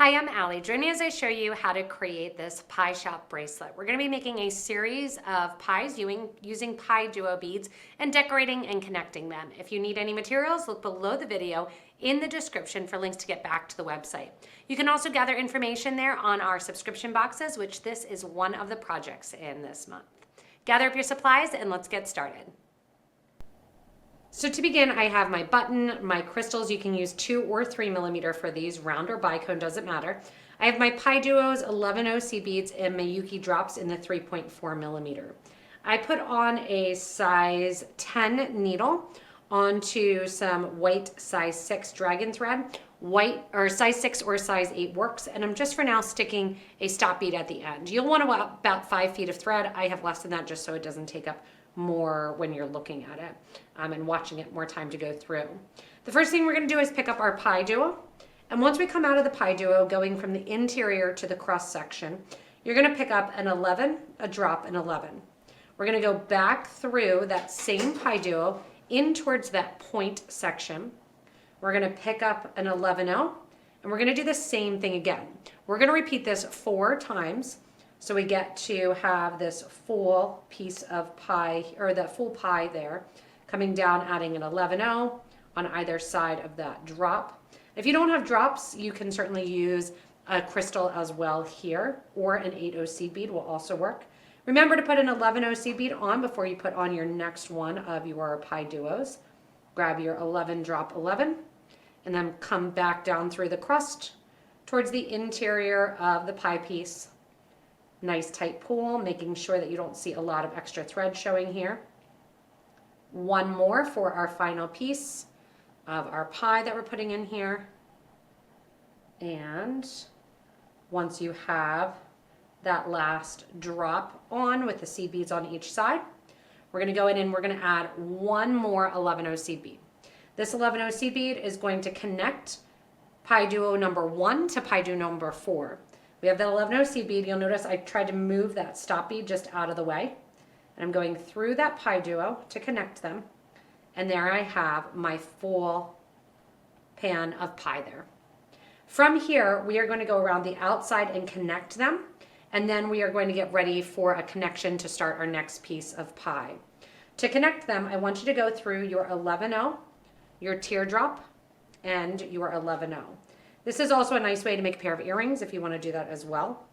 Hi, I'm Allie. Join me as I show you how to create this Pie Shop bracelet. We're going to be making a series of pies using PieDuo beads and decorating and connecting them. If you need any materials, look below the video in the description for links to get back to the website. You can also gather information there on our subscription boxes, which this is one of the projects in this month. Gather up your supplies and let's get started. So to begin, I have my button, my crystals. You can use 2 or 3 millimeter for these, round or bicone, doesn't matter. I have my PieDuo's 11 seed beads and Miyuki drops in the 3.4 millimeter. I put on a size 10 needle onto some white size 6 dragon thread. White or size 6 or size 8 works, and I'm just for now sticking a stop bead at the end. You'll want about 5 feet of thread. I have less than that just so it doesn't take up more when you're looking at it and watching it, more time to go through. The first thing we're going to do is pick up our PieDuo, and once we come out of the PieDuo, going from the interior to the cross section, you're going to pick up an 11, a drop, and 11. We're going to go back through that same PieDuo in towards that point section. We're going to pick up an 11-0, and we're going to do the same thing again. We're going to repeat this 4 times. So we get to have this full piece of pie, or that full pie there, coming down, adding an 11-0 on either side of that drop. If you don't have drops, you can certainly use a crystal as well here, or an 8-0 seed bead will also work. Remember to put an 11-0 seed bead on before you put on your next one of your PieDuos. Grab your 11, drop 11, and then come back down through the crust towards the interior of the pie piece. Nice tight pull, making sure that you don't see a lot of extra thread showing here. One more for our final piece of our pie that we're putting in here. And once you have that last drop on with the seed beads on each side, we're going to go in and we're going to add one more 11-0 seed bead. This 11-0 seed bead is going to connect PieDuo number 1 to PieDuo number 4. We have that 11-0 seed bead. You'll notice I tried to move that stop bead just out of the way. And I'm going through that PieDuo to connect them. And there I have my full pan of pie there. From here, we are going to go around the outside and connect them. And then we are going to get ready for a connection to start our next piece of pie. To connect them, I want you to go through your 11-0, your teardrop, and your 11-0. This is also a nice way to make a pair of earrings if you want to do that as well.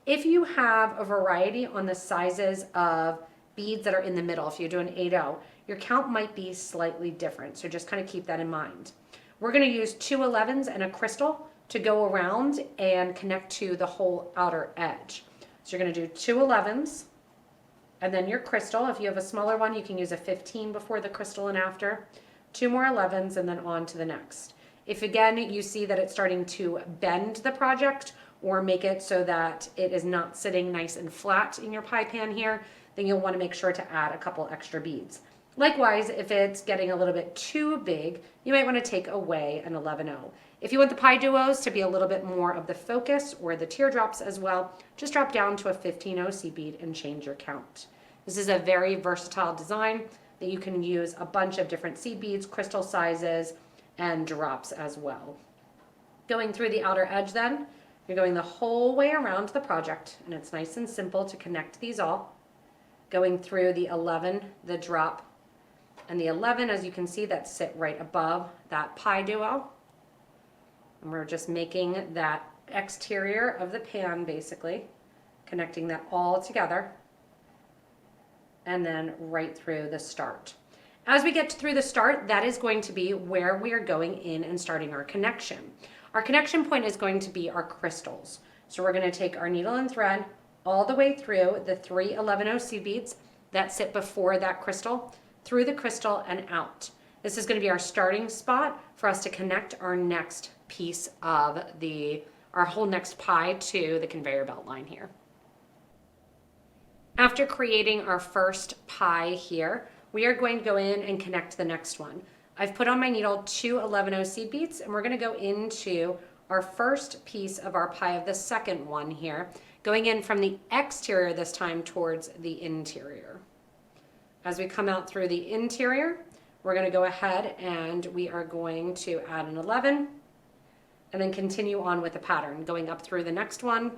If you have a variety on the sizes of beads that are in the middle, if you do an 8-0, your count might be slightly different. So just kind of keep that in mind. We're going to use 2 11s and a crystal to go around and connect to the whole outer edge. So you're going to do 2 11s and then your crystal. If you have a smaller one, you can use a 15 before the crystal and after. 2 more 11s and then on to the next. If again you see that it's starting to bend the project or make it so that it is not sitting nice and flat in your pie pan here, then you'll want to make sure to add a couple extra beads. Likewise, if it's getting a little bit too big, you might want to take away an 11-0. If you want the PieDuos to be a little bit more of the focus or the teardrops as well, just drop down to a 15-0 seed bead and change your count. This is a very versatile design that you can use a bunch of different seed beads, crystal sizes, and drops as well. Going through the outer edge then, you're going the whole way around the project, and it's nice and simple to connect these all. Going through the 11, the drop, and the 11, as you can see, that sit right above that PieDuo. And we're just making that exterior of the pan basically, connecting that all together, and then right through the start. As we get through the start, that is going to be where we are going in and starting our connection. Our connection point is going to be our crystals. So we're going to take our needle and thread all the way through the 3 11-0 seed beads that sit before that crystal, through the crystal and out. This is going to be our starting spot for us to connect our next piece of our whole next pie to the conveyor belt line here. After creating our first pie here, we are going to go in and connect the next one. I've put on my needle 2 11-0 seed beads, and we're going to go into our first piece of our pie of the second one here, going in from the exterior this time towards the interior. As we come out through the interior, we're going to go ahead and we are going to add an 11, and then continue on with the pattern, going up through the next one,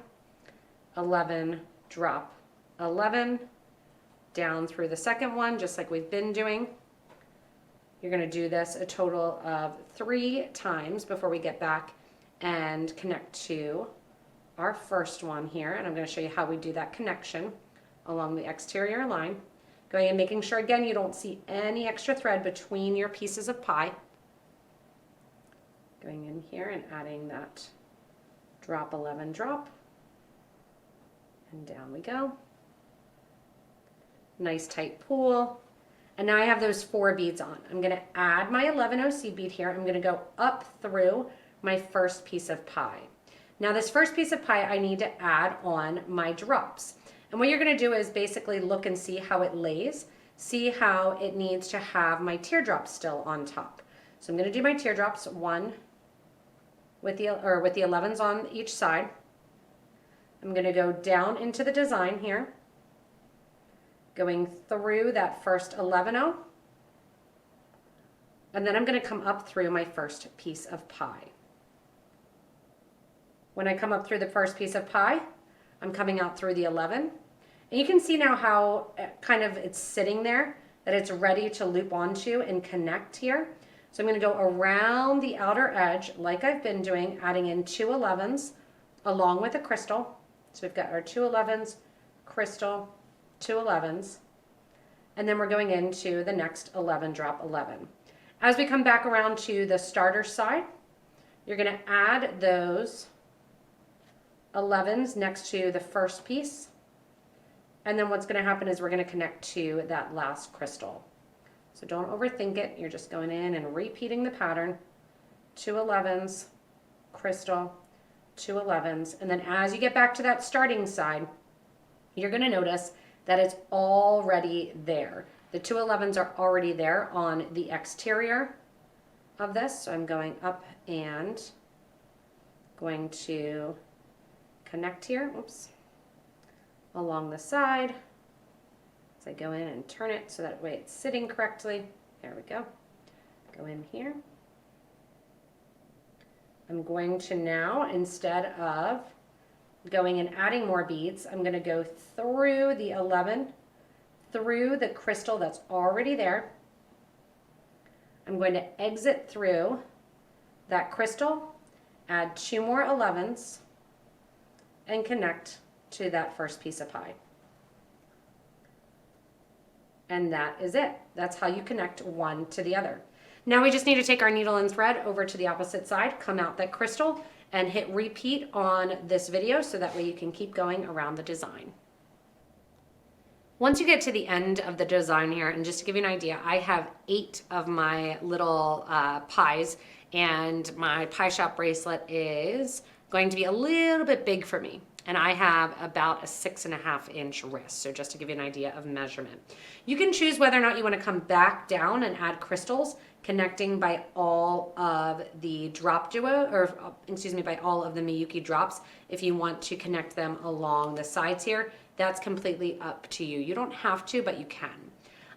11, drop, 11, down through the second one, just like we've been doing. You're going to do this a total of 3 times before we get back and connect to our first one here. And I'm going to show you how we do that connection along the exterior line. Going and making sure, again, you don't see any extra thread between your pieces of pie. Going in here and adding that drop, 11, drop. And down we go. Nice tight pull. And now I have those 4 beads on. I'm going to add my 11-0 seed bead here. I'm going to go up through my first piece of pie. Now this first piece of pie, I need to add on my drops. And what you're going to do is basically look and see how it lays. See how it needs to have my teardrops still on top. So I'm going to do my teardrops, 1 with the 11s on each side. I'm going to go down into the design here, going through that first 11-0, and then I'm going to come up through my first piece of pie. When I come up through the first piece of pie, I'm coming out through the 11, and you can see now how kind of it's sitting there, that it's ready to loop onto and connect here. So I'm going to go around the outer edge like I've been doing, adding in 2 11s along with a crystal. So we've got our 2 11s, crystal, 2 11s, and then we're going into the next 11, drop 11. As we come back around to the starter side, you're going to add those 11s next to the first piece, and then what's going to happen is we're going to connect to that last crystal. So don't overthink it, you're just going in and repeating the pattern, 2 11s, crystal, 2 11s, and then as you get back to that starting side, you're going to notice that it's already there. The 2 11s are already there on the exterior of this. So I'm going up and going to connect here, oops, along the side. So I go in and turn it so that way it's sitting correctly. There we go. Go in here. I'm going to now, instead of going and adding more beads, I'm going to go through the 11, through the crystal that's already there. I'm going to exit through that crystal, add 2 more 11s, and connect to that first piece of pie. And that is it. That's how you connect one to the other. Now we just need to take our needle and thread over to the opposite side, come out that crystal, and hit repeat on this video so that way you can keep going around the design. Once you get to the end of the design here, and just to give you an idea, I have 8 of my little pies, and my Pie Shop bracelet is going to be a little bit big for me. And I have about a 6.5-inch wrist, so just to give you an idea of measurement. You can choose whether or not you want to come back down and add crystals, connecting by all of the drop duo, or excuse me, by all of the Miyuki drops. If you want to connect them along the sides here, that's completely up to you. You don't have to, but you can.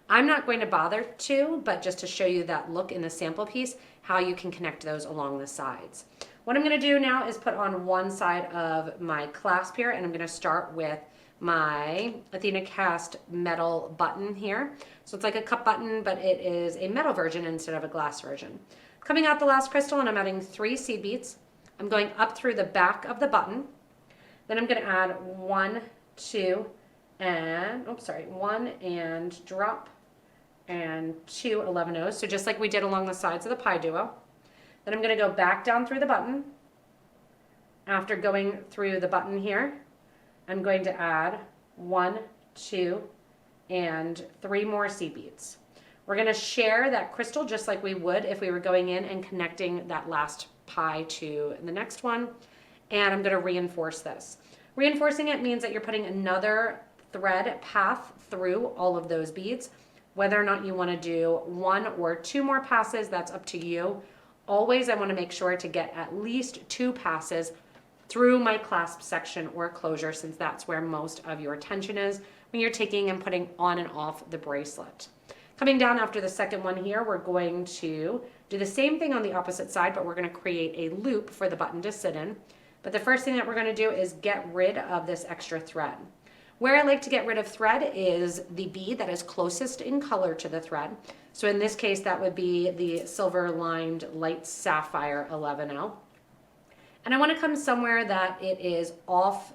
I'm not going to bother to, but just to show you that look in the sample piece, how you can connect those along the sides. What I'm going to do now is put on one side of my clasp here, and I'm going to start with my Athena Cast metal button here. So it's like a cup button, but it is a metal version instead of a glass version. Coming out the last crystal, and I'm adding 3 seed beads. I'm going up through the back of the button. Then I'm going to add 1, 2, and, oops, sorry, 1 and drop, and 2 11-0s. So just like we did along the sides of the PieDuo. Then I'm going to go back down through the button. After going through the button here, I'm going to add 1, 2, and 3 more seed beads. We're going to share that crystal just like we would if we were going in and connecting that last pie to the next one. And I'm going to reinforce this. Reinforcing it means that you're putting another thread path through all of those beads. Whether or not you want to do 1 or 2 more passes, that's up to you. Always I want to make sure to get at least 2 passes through my clasp section or closure, since that's where most of your attention is when you're taking and putting on and off the bracelet. Coming down after the second one here, we're going to Do the same thing on the opposite side, but we're going to create a loop for the button to sit in. But the first thing that we're going to do is get rid of this extra thread. Where I like to get rid of thread is the bead that is closest in color to the thread. So in this case, that would be the silver lined light sapphire 11-0. And I want to come somewhere that it is off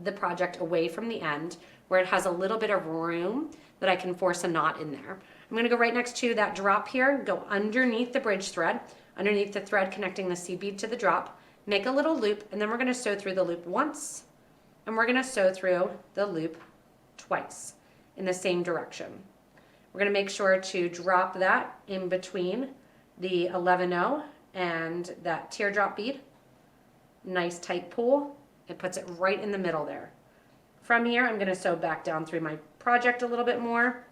the project, away from the end, where it has a little bit of room that I can force a knot in there. I'm going to go right next to that drop here, go underneath the bridge thread, underneath the thread connecting the seed bead to the drop, make a little loop, and then we're going to sew through the loop once, and we're going to sew through the loop twice in the same direction. We're going to make sure to drop that in between the 11-0 and that teardrop bead. Nice tight pull. It puts it right in the middle there. From here, I'm going to sew back down through my project a little bit more,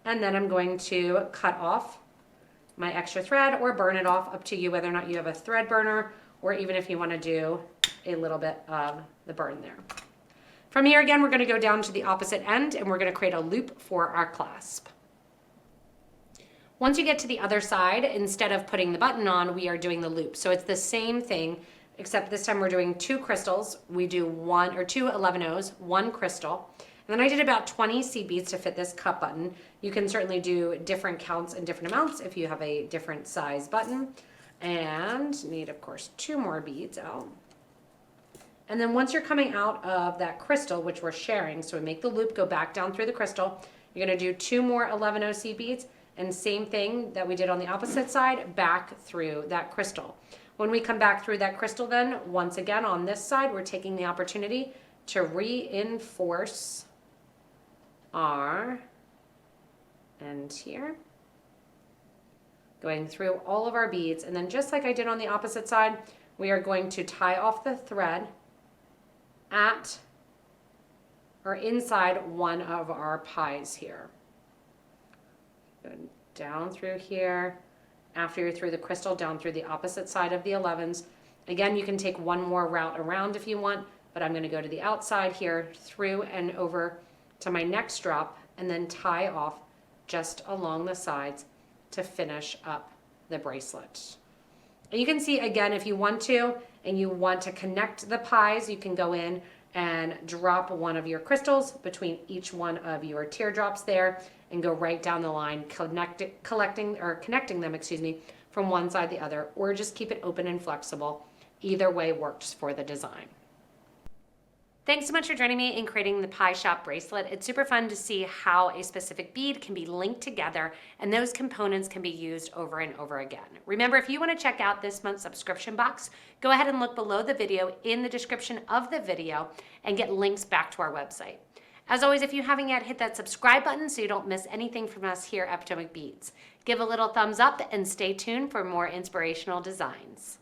and then I'm going to cut off my extra thread or burn it off, up to you whether or not you have a thread burner, or even if you want to do a little bit of the burn there. From here again, we're going to go down to the opposite end and we're going to create a loop for our clasp. Once you get to the other side, instead of putting the button on, we are doing the loop. So it's the same thing, except this time we're doing 2 crystals. We do 2 11-0s, 1 crystal. And then I did about 20 seed beads to fit this cup button. You can certainly do different counts and different amounts if you have a different size button. And need, of course, 2 more beads out. And then once you're coming out of that crystal, which we're sharing, so we make the loop, go back down through the crystal, you're going to do 2 more 11-0 seed beads, and same thing that we did on the opposite side, back through that crystal. When we come back through that crystal then, once again on this side, we're taking the opportunity to reinforce our end here, going through all of our beads, and then just like I did on the opposite side, we are going to tie off the thread at or inside one of our pies here. Go down through here. After you're through the crystal, down through the opposite side of the 11s. Again, you can take one more route around if you want, but I'm going to go to the outside here, through and over to my next drop, and then tie off just along the sides to finish up the bracelet. And you can see again, if you want to, and you want to connect the pies, you can go in and drop one of your crystals between each one of your teardrops there and go right down the line, connecting them, from one side to the other, or just keep it open and flexible. Either way works for the design. Thanks so much for joining me in creating the Pie Shop Bracelet. It's super fun to see how a specific bead can be linked together and those components can be used over and over again. Remember, if you want to check out this month's subscription box, go ahead and look below the video in the description of the video and get links back to our website. As always, if you haven't yet, hit that subscribe button so you don't miss anything from us here at PotomacBeads. Give a little thumbs up and stay tuned for more inspirational designs.